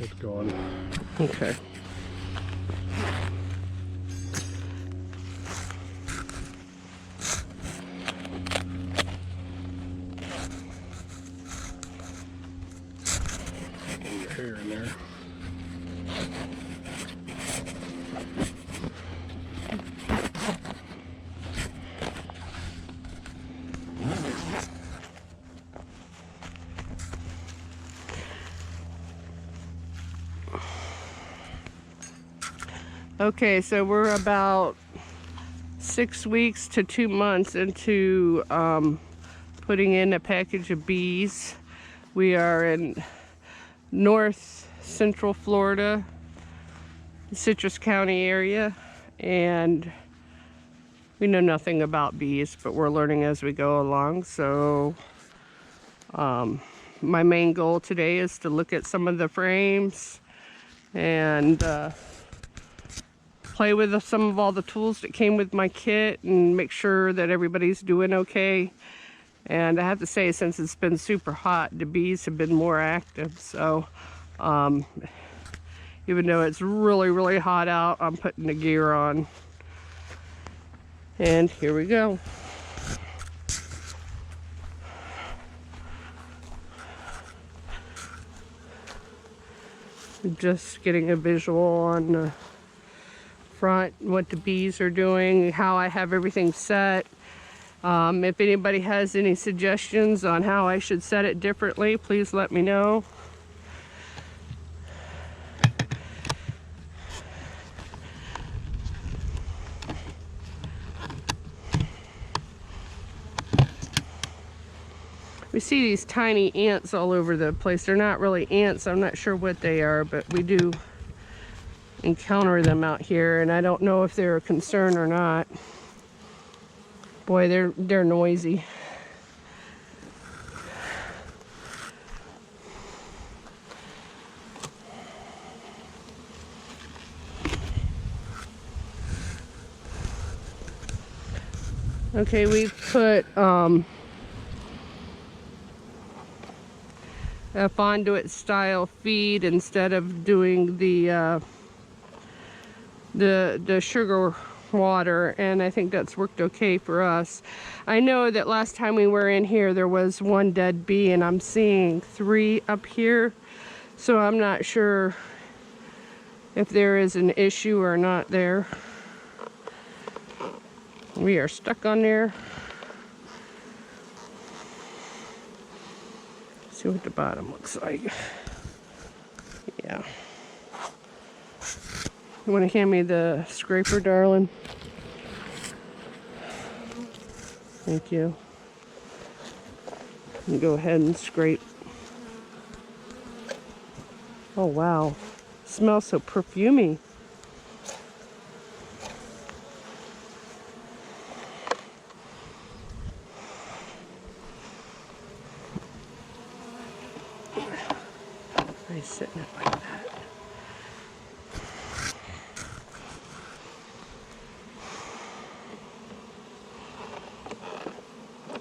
It's gone. Okay. Your hair in there. Okay, so we're about 6 weeks to 2 months into putting in a package of bees. We are in north central Florida, Citrus County area, and we know nothing about bees, but we're learning as we go along. So my main goal today is to look at some of the frames and play with some of all the tools that came with my kit and make sure that everybody's doing okay. And I have to say, since it's been super hot, the bees have been more active. So even though it's really, really hot out, I'm putting the gear on. And here we go. Just getting a visual on the front, what the bees are doing, how I have everything set. If anybody has any suggestions on how I should set it differently, please let me know. We see these tiny ants all over the place. They're not really ants. I'm not sure what they are, but we do encounter them out here, and I don't know if they're a concern or not. Boy, they're noisy. Okay, we've put a conduit style feed instead of doing the sugar water, and I think that's worked okay for us. I know that last time we were in here there was one dead bee, and I'm seeing 3 up here, so I'm not sure if there is an issue or not there. We are stuck on there. See what the bottom looks like. Yeah. You want to hand me the scraper, darling? Thank you. And go ahead and scrape. Oh wow, smells so perfumey. Nice sitting it like that.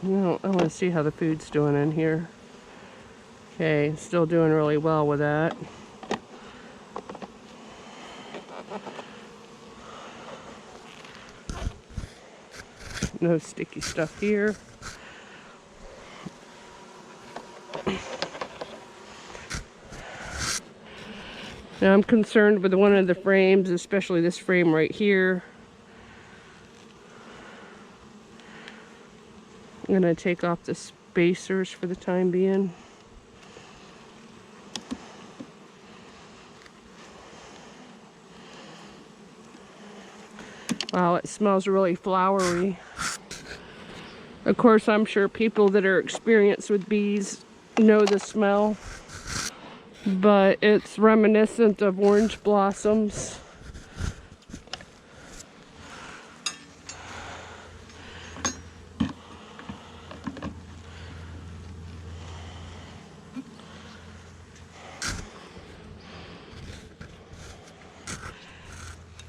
No, I want to see how the food's doing in here. Okay, still doing really well with that. No sticky stuff here. Now I'm concerned with one of the frames, especially this frame right here. I'm gonna take off the spacers for the time being. Wow, it smells really flowery. Of course, I'm sure people that are experienced with bees know the smell, but it's reminiscent of orange blossoms.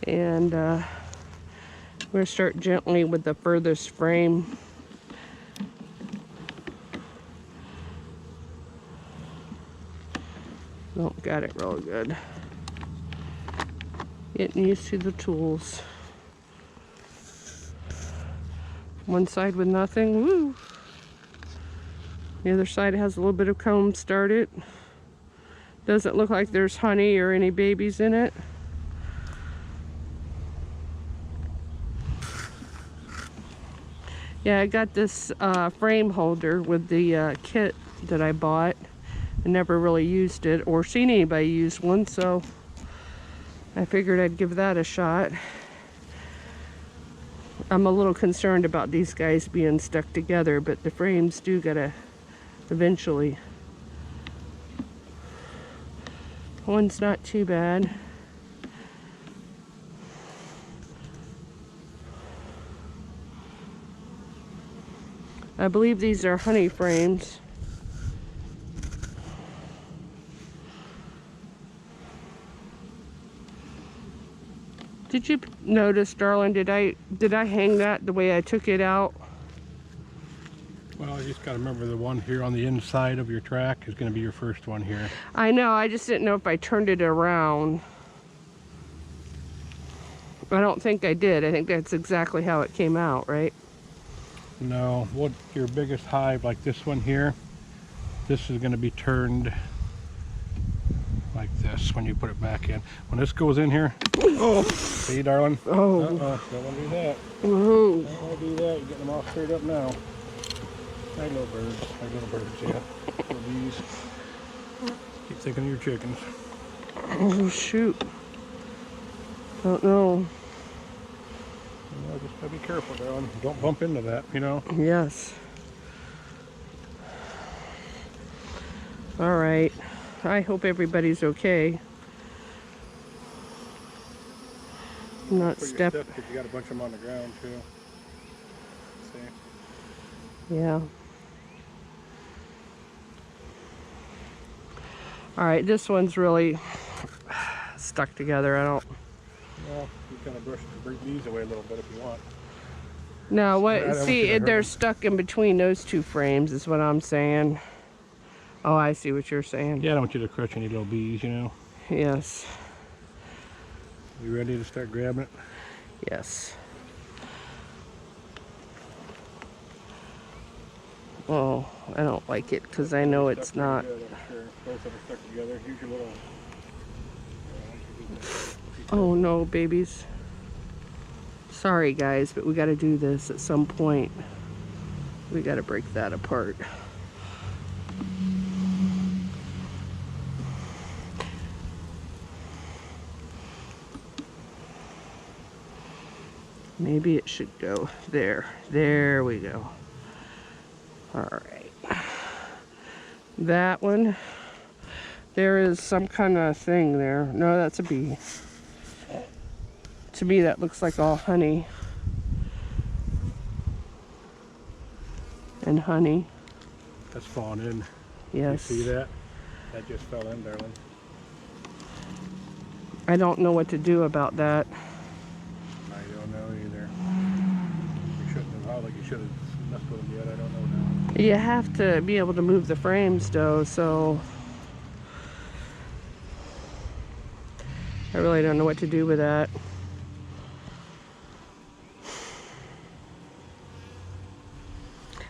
And we're going to start gently with the furthest frame. Oh, got it real good. Getting used to the tools. One side with nothing, woo! The other side has a little bit of comb started. Doesn't look like there's honey or any babies in it. Yeah, I got this frame holder with the kit that I bought. I never really used it or seen anybody use one, so I figured I'd give that a shot. I'm a little concerned about these guys being stuck together, but the frames do gotta eventually. One's not too bad. I believe these are honey frames. Did you notice, darling, did I hang that the way I took it out? Well, you just got to remember the one here on the inside of your track is going to be your first one here. I know, I just didn't know if I turned it around. I don't think I did. I think that's exactly how it came out, right? No, what your biggest hive like this one here, this is going to be turned like this when you put it back in. When this goes in here, oh, see, darling? Oh. Don't want to do that. Woohoo. Don't want to do that. You're getting them all stirred up now. Hi, little birds. Hi, little birds, yeah. Little bees. Keep thinking of your chickens. Oh, shoot. Don't know. Well, just gotta be careful, darling. Don't bump into that, you know? Yes. All right. I hope everybody's okay. Not step. You got a bunch of them on the ground too. See? Yeah. All right, this one's really stuck together. I don't. Well, you kind of break these away a little bit if you want. No, what? See, they're stuck in between those two frames. Is what I'm saying. Oh, I see what you're saying. Yeah, I don't want you to crush any little bees, you know. Yes. You ready to start grabbing it? Yes. Oh, I don't like it because I know it's not. Good, I'm sure. Both of them stuck together. Here's your little. Oh no, babies. Sorry guys, but we got to do this at some point. We got to break that apart. Maybe it should go there. There we go. All right. That one, there is some kind of thing there. No, that's a bee. To me, that looks like all honey. And honey. That's falling in. Yes. You see that? That just fell in, darling. I don't know what to do about that. I don't know either. You shouldn't have, how like you should have messed with them yet. I don't know now. You have to be able to move the frames though, so I really don't know what to do with that.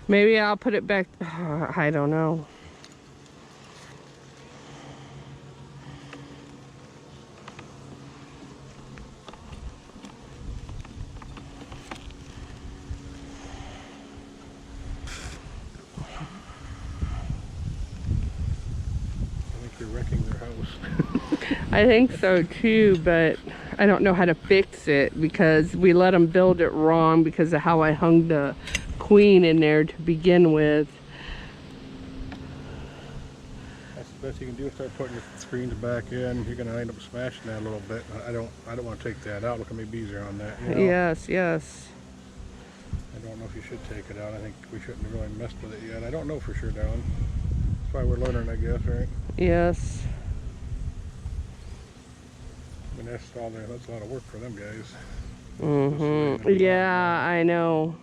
Maybe I'll put it back. I don't know. You're wrecking their house. I think so too, but I don't know how to fix it because we let them build it wrong because of how I hung the queen in there to begin with. That's the best you can do is start putting your screens back in. You're gonna end up smashing that a little bit. I don't want to take that out. Look how many bees are on that. You know? Yes, yes. I don't know if you should take it out. I think we shouldn't have really messed with it yet. I don't know for sure, darling. That's why we're learning, I guess, right? Yes. I mean, that's a lot of work for them guys. Mm-hmm. Yeah, I know.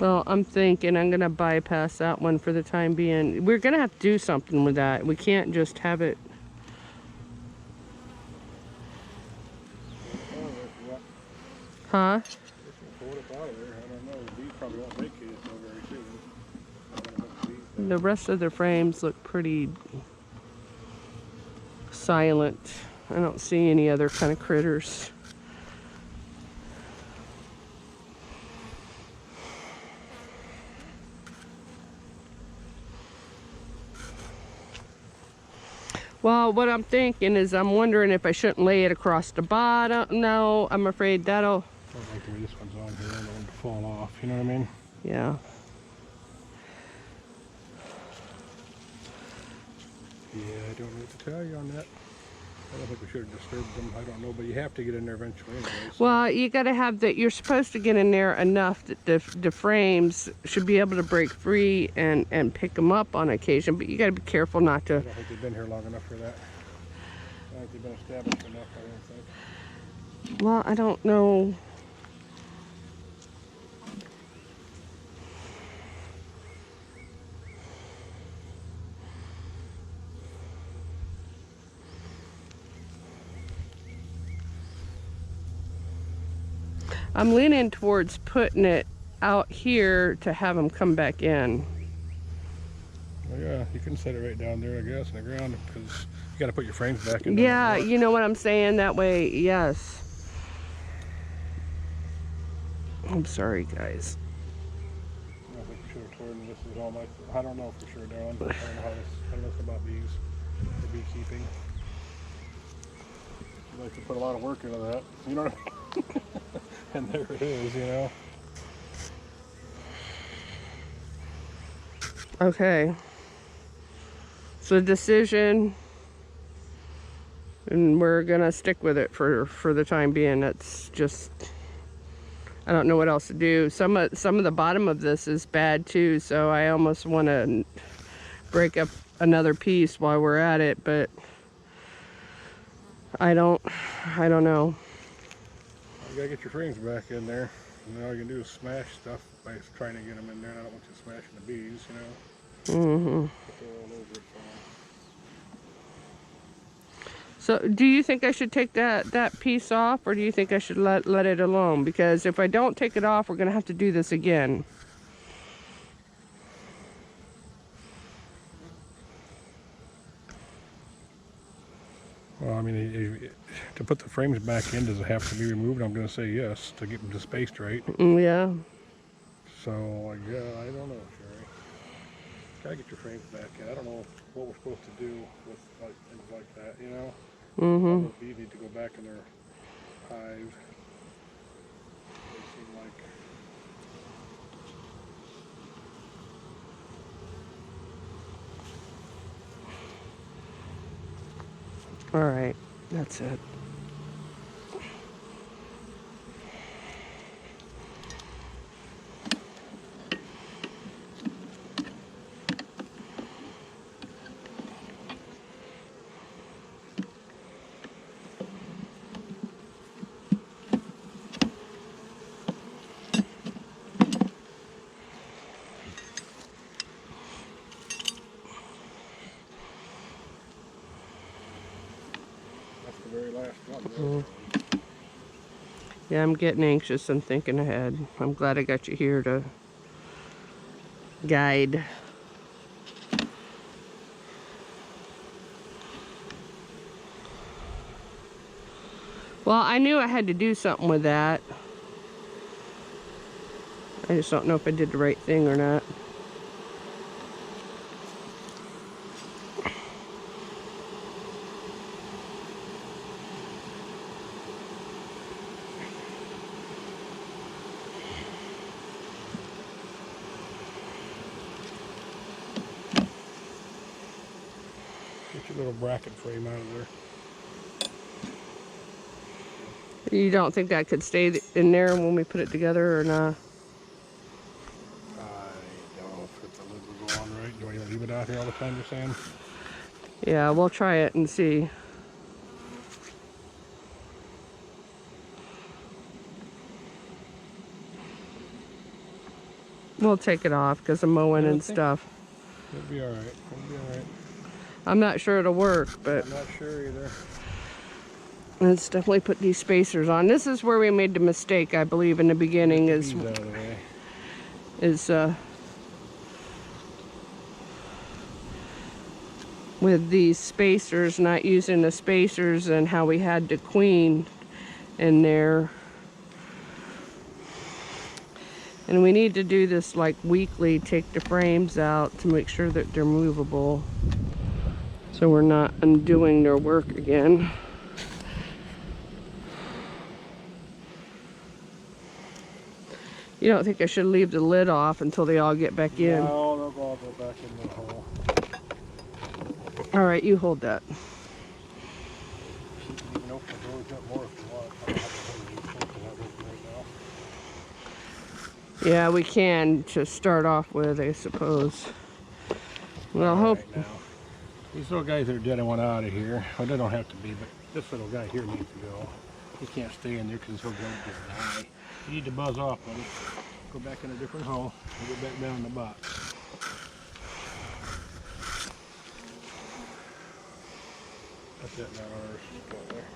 Well, I'm thinking I'm gonna bypass that one for the time being. We're gonna have to do something with that. We can't just have it. Huh? Pull it up out of there. I don't know. The bees probably won't vacate it so very soon. The rest of the frames look pretty silent. I don't see any other kind of critters. Well, what I'm thinking is I'm wondering if I shouldn't lay it across the bottom. No, I'm afraid that'll... I don't like the way this one's on here. I don't want it to fall off. You know what I mean? Yeah. Yeah, I don't know what to tell you on that. I don't think we should have disturbed them. I don't know, but you have to get in there eventually anyway. So. Well, you got to have that. You're supposed to get in there enough that the frames should be able to break free and pick them up on occasion. But you got to be careful not to. I don't think they've been here long enough for that. I don't think they've been established enough, I don't think. Well, I don't know. I'm leaning towards putting it out here to have them come back in. Well, yeah, you can set it right down there, I guess, in the ground, because you got to put your frames back in. Yeah, you know what I'm saying? That way, yes. I'm sorry, guys. I think we should have torn this. Is all my. I don't know for sure, Darren. I don't know how this. I don't know about bees or beekeeping. You like to put a lot of work into that, you know. And there it is, you know. Okay. So decision, and we're gonna stick with it for the time being. That's just, I don't know what else to do. Some of the bottom of this is bad too, so I almost want to break up another piece while we're at it, but I don't know. You gotta get your frames back in there. And all you can do is smash stuff by trying to get them in there. And I don't want you smashing the bees, you know. Mm-hmm. They're all over it. So do you think I should take that piece off, or do you think I should let it alone? Because if I don't take it off, we're gonna have to do this again. Well, I mean, to put the frames back in, does it have to be removed? I'm going to say yes, to get them spaced right. Yeah. So, yeah, I don't know, Sherry. Gotta get your frames back in. I don't know what we're supposed to do with like things like that, you know? Mm-hmm. Bees need to go back in their hive. They seem like... All right, that's it. Very last one. Yeah, I'm getting anxious and thinking ahead. I'm glad I got you here to guide. Well, I knew I had to do something with that. I just don't know if I did the right thing or not. Get your little bracket frame out of there. You don't think that could stay in there when we put it together or not? I don't know if the lid will go on right. Do I leave it out here all the time, you're saying? Yeah, we'll try it and see. We'll take it off because of mowing and stuff. It'll be alright. It'll be alright. I'm not sure it'll work, but I'm not sure either. let's definitely put these spacers on. This is where we made the mistake, I believe, in the beginning. Get the bees out of the way. With these spacers, not using the spacers, and how we had the queen in there. And we need to do this like weekly, take the frames out to make sure that they're movable, so we're not undoing their work again. You don't think I should leave the lid off until they all get back in? No, they'll all go back in the hole. All right, you hold that. You can open the doors up more if you want. I don't have to hold it right now. Yeah, we can to start off with, I suppose. Well, hope. Right now. These little guys that are dead, I want out of here. Well, they don't have to be, but this little guy here needs to go. He can't stay in there because he'll go die. You need to buzz off, buddy. Go back in a different hole and get back down in the box. Put that in ours. Right there.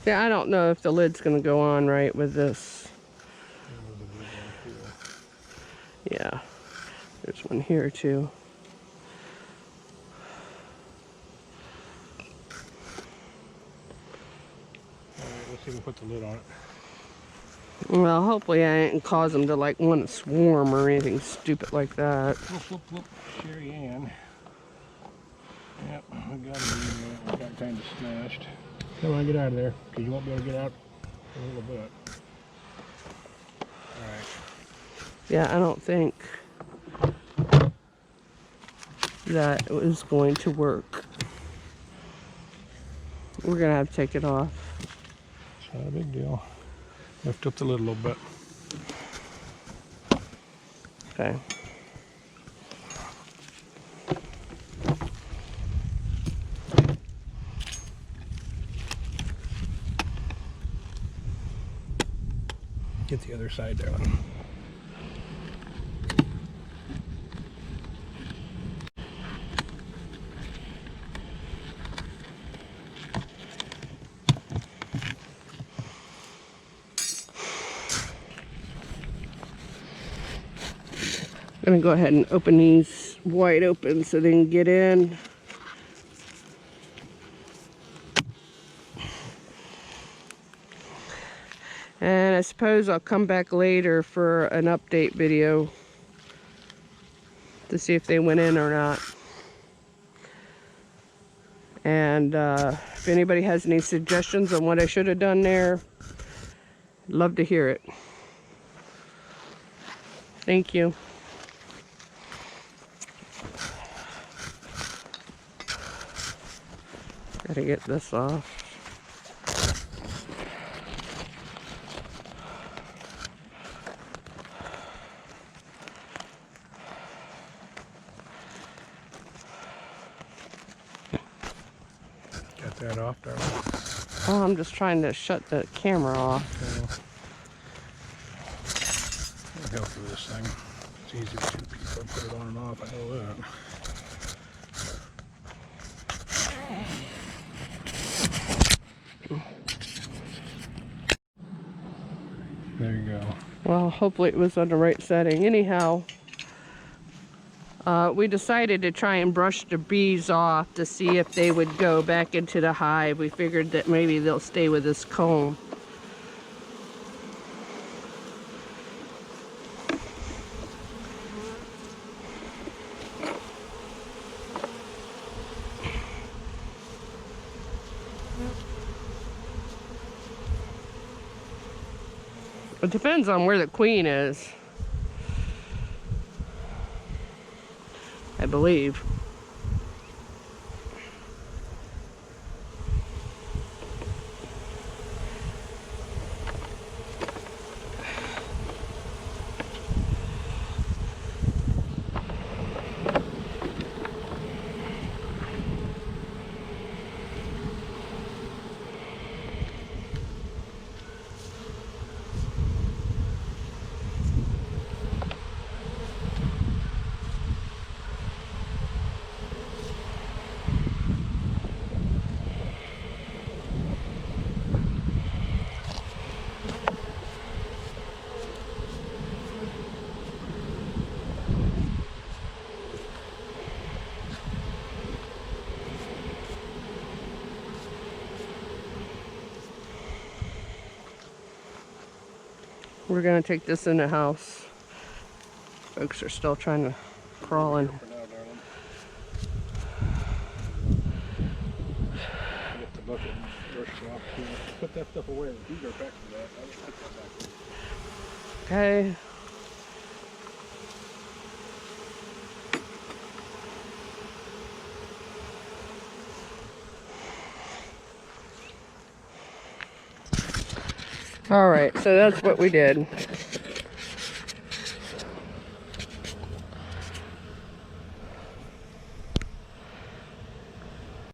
Yeah, I don't know if the lid's going to go on right with this. Yeah, there's one here too. Alright, let's see if we can put the lid on it. Well, hopefully I didn't cause them to like want to swarm or anything stupid like that. Whoop, whoop, whoop. Sherry Ann. Yep, we got it in there. We got kind of smashed. Come on, get out of there, because you won't be able to get out in a little bit. Alright. Yeah, I don't think that was going to work. We're going to have to take it off. It's not a big deal. Lift up the lid a little bit. Okay. Get the other side there. I'm going to go ahead and open these wide open so they can get in. And I suppose I'll come back later for an update video to see if they went in or not. And if anybody has any suggestions on what I should have done there, I'd love to hear it. Thank you. Gotta get this off. Got that off, darling. Oh, I'm just trying to shut the camera off. I'll go through this thing. It's easy with two people. Put it on and off, I know that. There you go. Well, hopefully it was on the right setting. Anyhow, we decided to try and brush the bees off to see if they would go back into the hive. We figured that maybe they'll stay with this comb. It depends on where the queen is, I believe. We're gonna take this in the house. Folks are still trying to crawl in. For now, darling. Get the bucket and brush it off. Put that stuff away. You go back to that. I will put that back. Okay. All right, so that's what we did.